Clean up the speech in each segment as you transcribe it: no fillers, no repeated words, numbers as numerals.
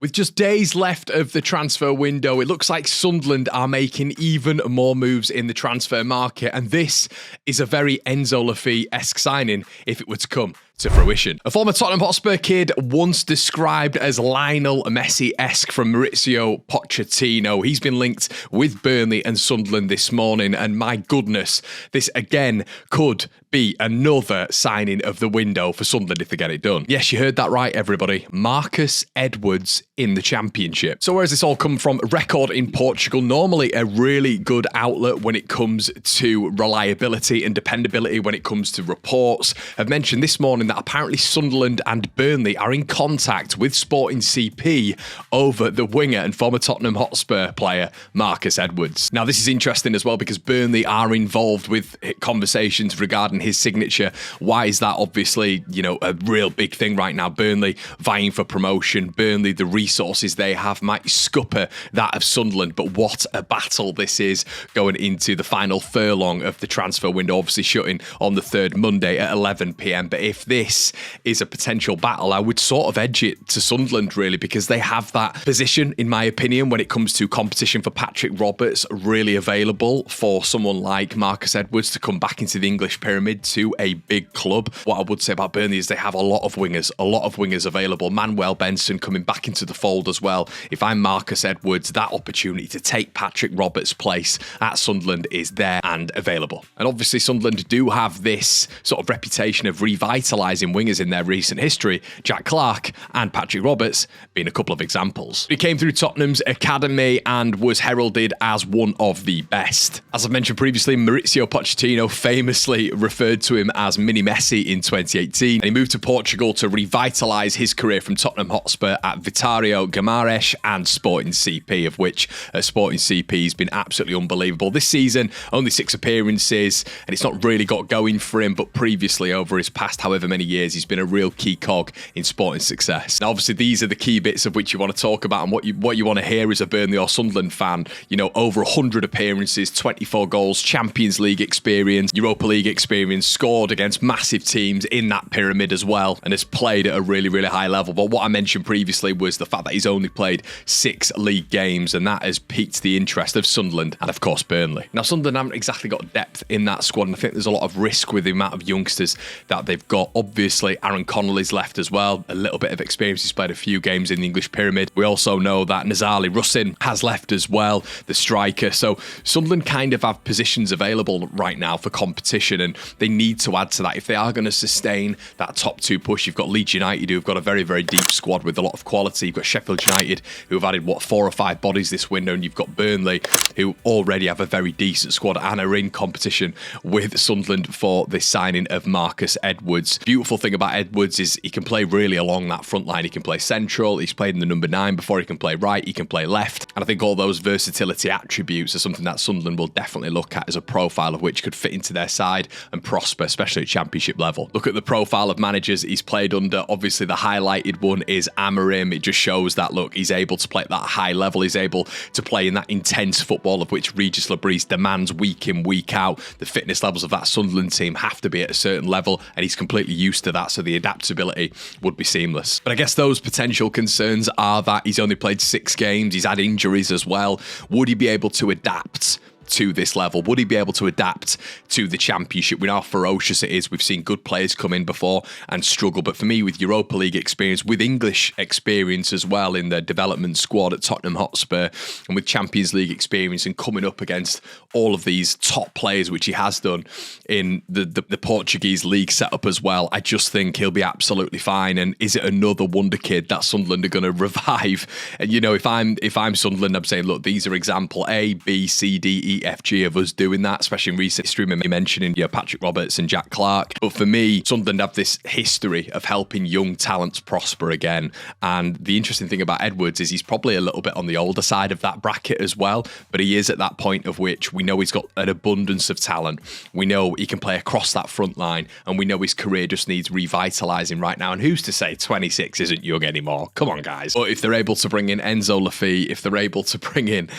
With just days left of the transfer window, it looks like Sunderland are making even more moves in the transfer market, and this is a very Enzo Laffi-esque signing if it were to come to fruition. A former Tottenham Hotspur kid, once described as Lionel Messi-esque from Maurizio Pochettino. He's been linked with Burnley and Sunderland this morning, and my goodness, this again could be another signing of the window for Sunderland if they get it done. Yes, you heard that right, everybody. Marcus Edwards in the Championship. So where has this all come from? Record in Portugal, normally a really good outlet when it comes to reliability and dependability when it comes to reports. I've mentioned this morning that apparently Sunderland and Burnley are in contact with Sporting CP over the winger and former Tottenham Hotspur player Marcus Edwards. Now this is interesting as well because Burnley are involved with conversations regarding his signature. Why is that? Obviously, you know, a real big thing right now. Burnley vying for promotion. Burnley, the resources they have might scupper that of Sunderland, but what a battle this is going into the final furlong of the transfer window, obviously shutting on the 3rd Monday at 11 p.m. But if this is a potential battle, I would sort of edge it to Sunderland really, because they have that position, in my opinion, when it comes to competition for Patrick Roberts, really available for someone like Marcus Edwards to come back into the English pyramid to a big club. What I would say about Burnley is they have a lot of wingers available. Manuel Benson coming back into the fold as well. If I'm Marcus Edwards, that opportunity to take Patrick Roberts' place at Sunderland is there and available. And obviously Sunderland do have this sort of reputation of revitalising wingers in their recent history, Jack Clarke and Patrick Roberts being a couple of examples. He came through Tottenham's academy and was heralded as one of the best. As I've mentioned previously, Maurizio Pochettino famously referred to him as Mini Messi in 2018, and he moved to Portugal to revitalise his career from Tottenham Hotspur at Vitória Guimarães and Sporting CP, of which Sporting CP has been absolutely unbelievable. This season, only 6 appearances, and it's not really got going for him, but previously over his past however many years, he's been a real key cog in Sporting success. Now, obviously, these are the key bits of which you want to talk about, and what you want to hear as a Burnley or Sunderland fan. You know, over 100 appearances, 24 goals, Champions League experience, Europa League experience, scored against massive teams in that pyramid as well, and has played at a really, really high level. But what I mentioned previously was the fact that he's only played 6 league games, and that has piqued the interest of Sunderland and, of course, Burnley. Now, Sunderland haven't exactly got depth in that squad, and I think there's a lot of risk with the amount of youngsters that they've got. Obviously, Aaron Connolly's left as well. A little bit of experience. He's played a few games in the English pyramid. We also know that Connolly Rusyn has left as well, the striker. So Sunderland kind of have positions available right now for competition, and they need to add to that if they are going to sustain that top 2 push. You've got Leeds United, who've got a very, very deep squad with a lot of quality. You've got Sheffield United, who have added, 4 or 5 bodies this window, and you've got Burnley, who already have a very decent squad and are in competition with Sunderland for this signing of Marcus Edwards. Beautiful thing about Edwards is he can play really along that front line. He can play central, he's played in the number 9 before, he can play right, he can play left, and I think all those versatility attributes are something that Sunderland will definitely look at as a profile of which could fit into their side and prosper, especially at Championship level. Look at the profile of managers he's played under. Obviously, the highlighted one is Amorim. It just shows that, look, he's able to play at that high level. He's able to play in that intense football of which Regis Lebris demands week in, week out. The fitness levels of that Sunderland team have to be at a certain level, and he's completely used to that, so the adaptability would be seamless. But I guess those potential concerns are that he's only played 6 games. He's had injuries as well. Would he be able to adapt to this level? Would he be able to adapt to the Championship? We know how ferocious it is. We've seen good players come in before and struggle, but for me, with Europa League experience, with English experience as well in the development squad at Tottenham Hotspur, and with Champions League experience and coming up against all of these top players, which he has done in the Portuguese league setup as well, I just think he'll be absolutely fine. And is it another wonder kid that Sunderland are going to revive? And you know, if I'm Sunderland, I'm saying, look, these are example A, B, C, D, E, F, G of us doing that, especially in recent history, mentioning Patrick Roberts and Jack Clarke. But for me, Sunderland have this history of helping young talents prosper again. And the interesting thing about Edwards is he's probably a little bit on the older side of that bracket as well, but he is at that point of which we know he's got an abundance of talent. We know he can play across that front line, and we know his career just needs revitalising right now. And who's to say 26 isn't young anymore? Come on, guys. But if they're able to bring in Enzo Laffi, if they're able to bring in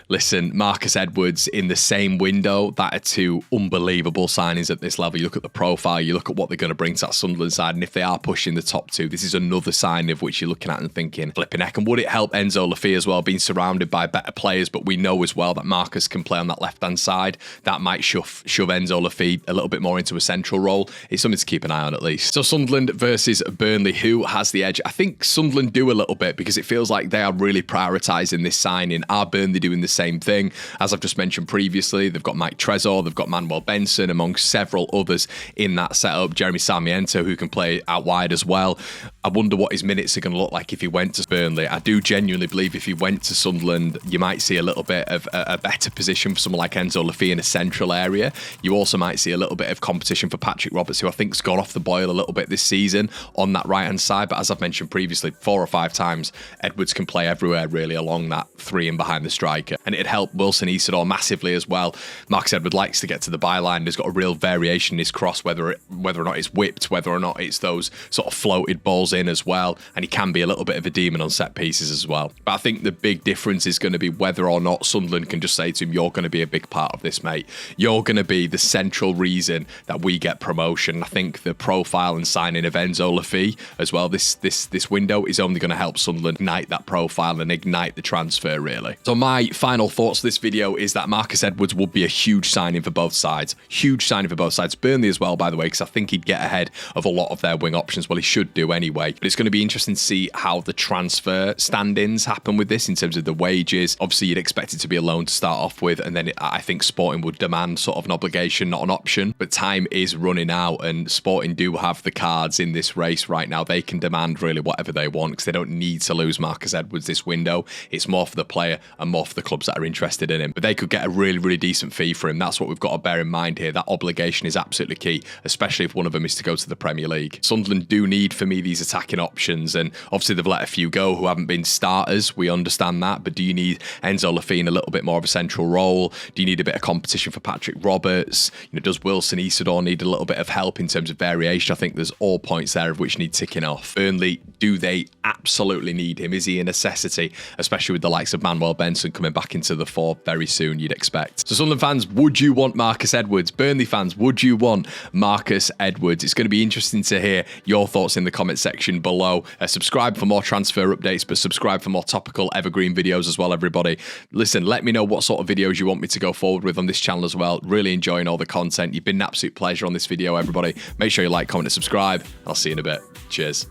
Listen, Marcus Edwards in the same window, that are two unbelievable signings at this level. You look at the profile, you look at what they're going to bring to that Sunderland side, and if they are pushing the top two, this is another sign of which you're looking at and thinking, flipping heck. And would it help Enzo Lafia as well, being surrounded by better players? But we know as well that Marcus can play on that left-hand side. That might shove Enzo Lafia a little bit more into a central role. It's something to keep an eye on at least. So Sunderland versus Burnley, who has the edge? I think Sunderland do a little bit because it feels like they are really prioritising this signing. Are Burnley doing the same thing? As I've just mentioned previously, they've got Mike Trezor, they've got Manuel Benson, amongst several others in that setup. Jeremy Sarmiento, who can play out wide as well. I wonder what his minutes are going to look like if he went to Burnley. I do genuinely believe if he went to Sunderland, you might see a little bit of a better position for someone like Enzo Lafia in a central area. You also might see a little bit of competition for Patrick Roberts, who I think's gone off the boil a little bit this season on that right-hand side. But as I've mentioned previously, 4 or 5 times, Edwards can play everywhere really along that 3 and behind the striker. And it'd help Wilson Isidore massively as well. Marcus Edwards likes to get to the byline. He's got a real variation in his cross, whether or not it's whipped, whether or not it's those sort of floated balls in as well. And he can be a little bit of a demon on set pieces as well. But I think the big difference is going to be whether or not Sunderland can just say to him, you're going to be a big part of this, mate. You're going to be the central reason that we get promotion. I think the profile and signing of Enzo Lafia as well, this window is only going to help Sunderland ignite that profile and ignite the transfer, really. So my final thoughts of this video is that Marcus Edwards would be a huge signing for both sides. Huge signing for both sides. Burnley as well, by the way, because I think he'd get ahead of a lot of their wing options. Well, he should do anyway. But it's going to be interesting to see how the transfer stand-ins happen with this in terms of the wages. Obviously, you'd expect it to be a loan to start off with, and then I think Sporting would demand sort of an obligation, not an option. But time is running out, and Sporting do have the cards in this race right now. They can demand really whatever they want because they don't need to lose Marcus Edwards this window. It's more for the player and more for the clubs that are interested in him. But they could get a really, really decent fee for him. That's what we've got to bear in mind here. That obligation is absolutely key, especially if one of them is to go to the Premier League. Sunderland do need, for me, these attacking options, and obviously they've let a few go who haven't been starters. We understand that, but do you need Enzo Lafia in a little bit more of a central role? Do you need a bit of competition for Patrick Roberts? Does Wilson Isidore need a little bit of help in terms of variation? I think there's all points there of which need ticking off. Burnley, do they absolutely need him? Is he a necessity, especially with the likes of Manuel Benson coming back into the fore very soon, you'd expect. So Sunderland fans, would you want Marcus Edwards? Burnley fans, would you want Marcus Edwards? It's going to be interesting to hear your thoughts in the comment section below. Subscribe for more transfer updates, but subscribe for more topical evergreen videos as well, everybody. Listen, let me know what sort of videos you want me to go forward with on this channel as well. Really enjoying all the content. You've been an absolute pleasure on this video, everybody. Make sure you like, comment, and subscribe. I'll see you in a bit. Cheers.